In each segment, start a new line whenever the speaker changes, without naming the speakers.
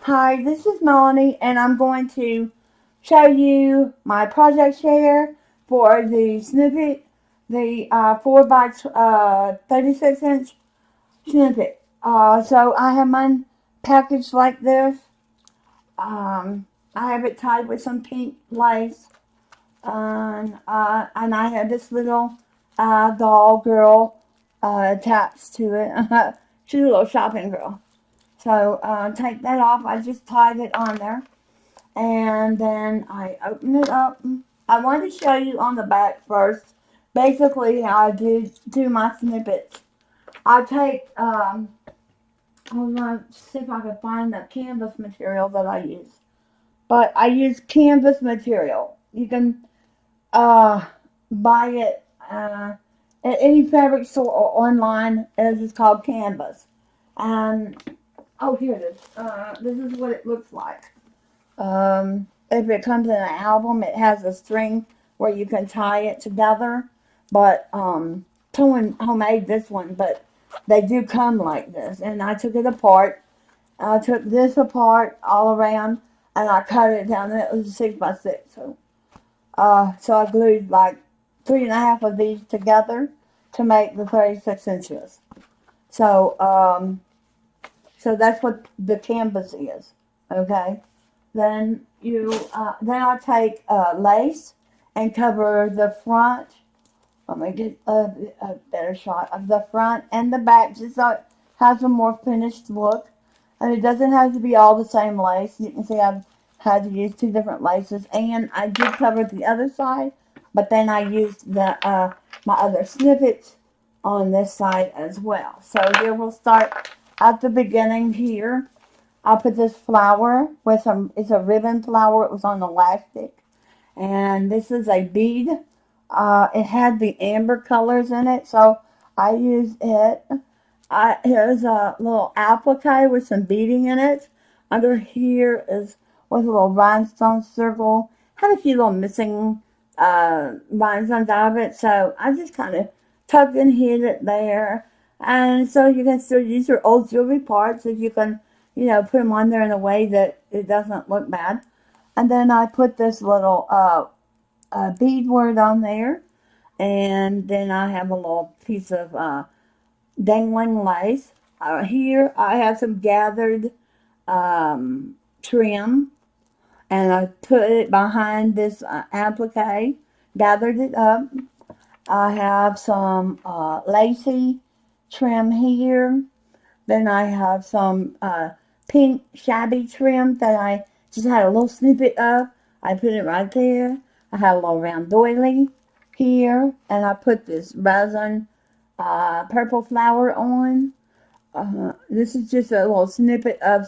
Hi, this is Melanie, and I'm going to show you my project share for the Snippet, the 4 by 36 inch Snippet. So I have mine packaged like this. I have it tied with some pink lace, and I have this little doll girl attached to it. She's a little shopping girl. So take that off. I just tied it on there. And then I open it up. I want to show you on the back first, basically how I do my snippets. I take, I'm going to see if I can find the canvas material that I use. But I use canvas material. You can buy it at any fabric store or online. It's called canvas. And, oh, here it is. This is what it looks like. If it comes in an album, it has a string where you can tie it together. But someone homemade this one, but they do come like this. And I took it apart. I took this apart all around, and I cut it down. And it was a 6 by 6. So I glued like 3.5 of these together to make the 36 inches. So so that's what the canvas is. Okay. Then I take lace and cover the front. Let me get a better shot of the front and the back, just so it has a more finished look. And it doesn't have to be all the same lace. You can see I've had to use 2 different laces, and I did cover the other side, but then I used the my other snippets on this side as well. So here we'll start at the beginning here. I put this flower with some, it's a ribbon flower. It was on elastic. And this is a bead. It had the amber colors in it, so I used it. Here's a little applique with some beading in it. Under here is with a little rhinestone circle. Had a few little missing rhinestones out of it, so I just kind of tucked and hid it there. And so you can still use your old jewelry parts if you can, put them on there in a way that it doesn't look bad. And then I put this little beadword on there. And then I have a little piece of dangling lace. Here I have some gathered trim, and I put it behind this applique, gathered it up. I have some lacy trim here. Then I have some pink shabby trim that I just had a little snippet of. I put it right there. I have a little round doily here, and I put this resin purple flower on. This is just a little snippet of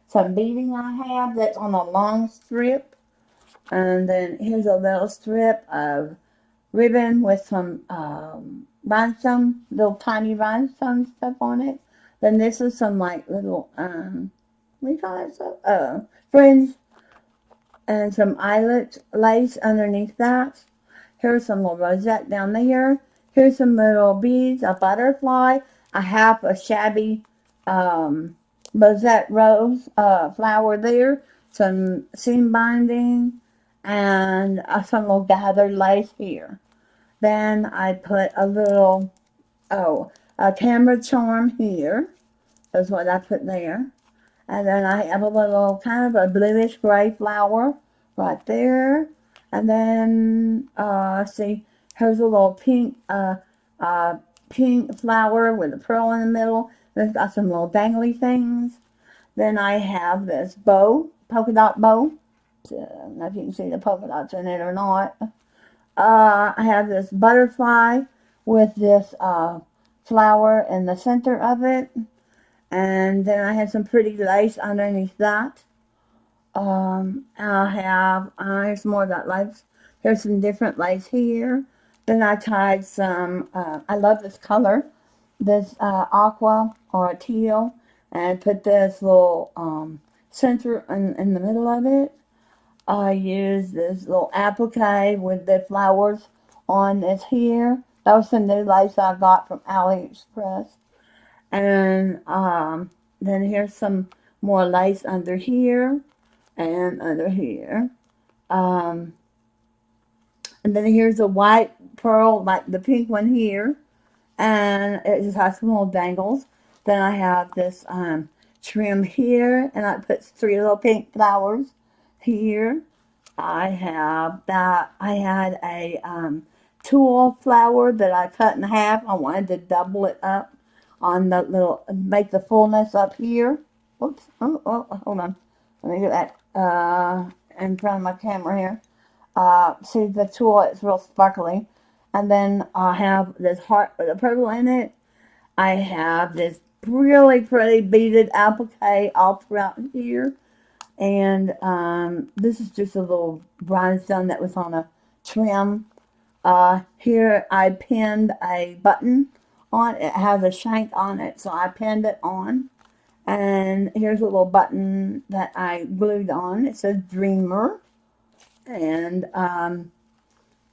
some beading I have that's on a long strip. And then here's a little strip of ribbon with some rhinestone, little tiny rhinestone stuff on it. Then this is some like little, what do you call that stuff? Fringe and some eyelet lace underneath that. Here's some little rosette down there. Here's some little beads, a butterfly, a half a shabby rosette rose flower there, some seam binding, and some little gathered lace here. Then I put a little, a camera charm here. That's what I put there. And then I have a little kind of a bluish gray flower right there. And then, see, here's a little pink flower with a pearl in the middle. Then it's got some little dangly things. Then I have this bow, polka dot bow. I don't know if you can see the polka dots in it or not. I have this butterfly with this flower in the center of it. And then I have some pretty lace underneath that. I have, here's more of that lace. Here's some different lace here. Then I tied some, I love this color, this aqua or teal, and put this little center in the middle of it. I used this little applique with the flowers on this here. That was some new lace I got from AliExpress. And then here's some more lace under here and under here. Um, and then here's a white pearl, like the pink one here. And it just has some little dangles. Then I have this trim here, and I put 3 little pink flowers here. I have that. I had a tulle flower that I cut in half. I wanted to double it up on the little, make the fullness up here. Oops. Oh, hold on. Let me get that in front of my camera here. See the tulle, it's real sparkly. And then I have this heart with a purple in it. I have this really pretty beaded applique all throughout here. And this is just a little rhinestone that was on a trim. Here I pinned a button on. It has a shank on it, so I pinned it on. And here's a little button that I glued on. It says Dreamer. And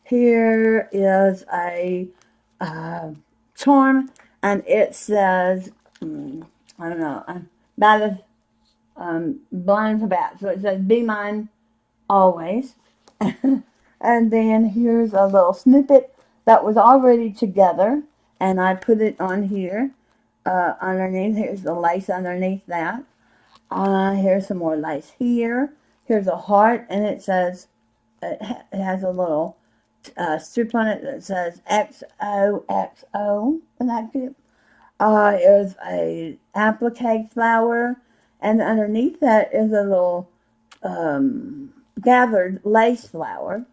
here is a charm, and it says, I don't know, that is blind to bat. So it says, be mine always. And then here's a little snippet that was already together, and I put it on here underneath. Here's the lace underneath that. Here's some more lace here. Here's a heart, and it says, it has a little strip on it that says XOXO. Isn't that cute? Here's a applique flower, and underneath that is a little gathered lace flower.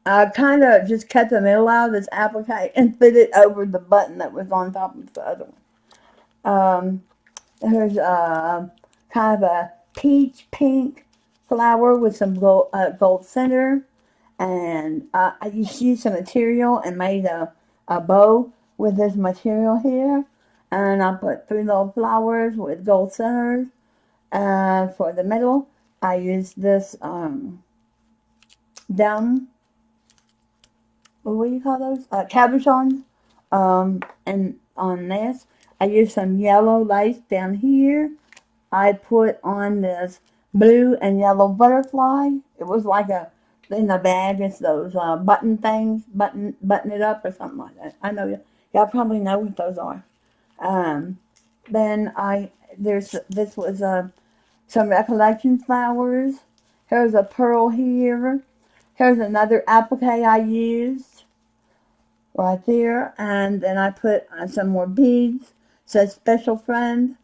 I kind of just cut the middle out of this applique and put it over the button that was on top of the other one. Here's kind of a peach pink flower with some gold center. And I used some material and made a bow with this material here. And I put 3 little flowers with gold centers. For the middle, I used this down, what do you call those? Cabochons. And on this, I used some yellow lace down here. I put on this blue and yellow butterfly. It was like a, in the bag, it's those button things, button it up or something like that. I know y'all probably know what those are. Then this was some recollection flowers. Here's a pearl here. Here's another applique I used right there. And then I put some more beads. It says special friend.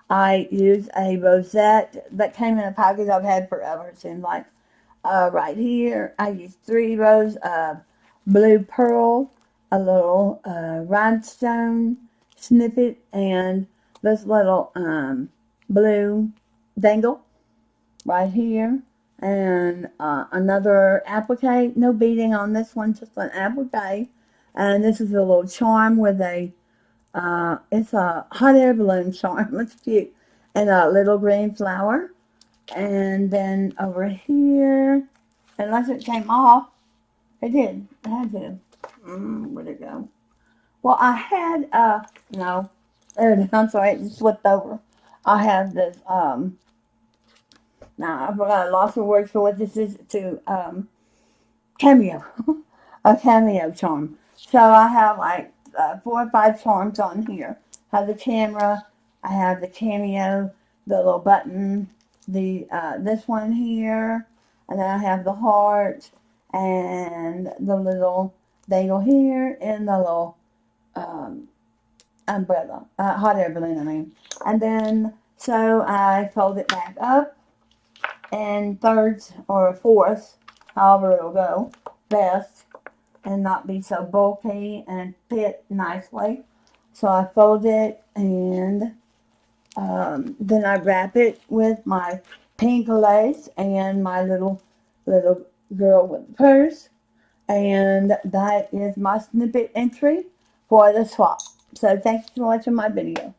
I used a rosette that came in a package I've had forever, it seems like. Right here, I used 3 rows of blue pearl, a little rhinestone snippet, and this little blue dangle right here. And another applique, no beading on this one, just an applique. And this is a little charm with a, it's a hot air balloon charm, it's cute, and a little green flower. And then over here, unless it came off, it did. It had to. Where'd it go? Well, I had, no, there it is. I'm sorry, it just slipped over. I have this, now I forgot, I lost the words for what this is, cameo. A cameo charm. So I have like 4 or 5 charms on here. I have the camera, I have the cameo, the little button, the this one here, and then I have the heart and the little dangle here and the little umbrella, hot air balloon, I mean. And then so I fold it back up in thirds or fourths, however it'll go best, and not be so bulky and fit nicely. So I fold it, and then I wrap it with my pink lace and my little girl with the purse. And that is my snippet entry for the swap. So thanks for watching my video.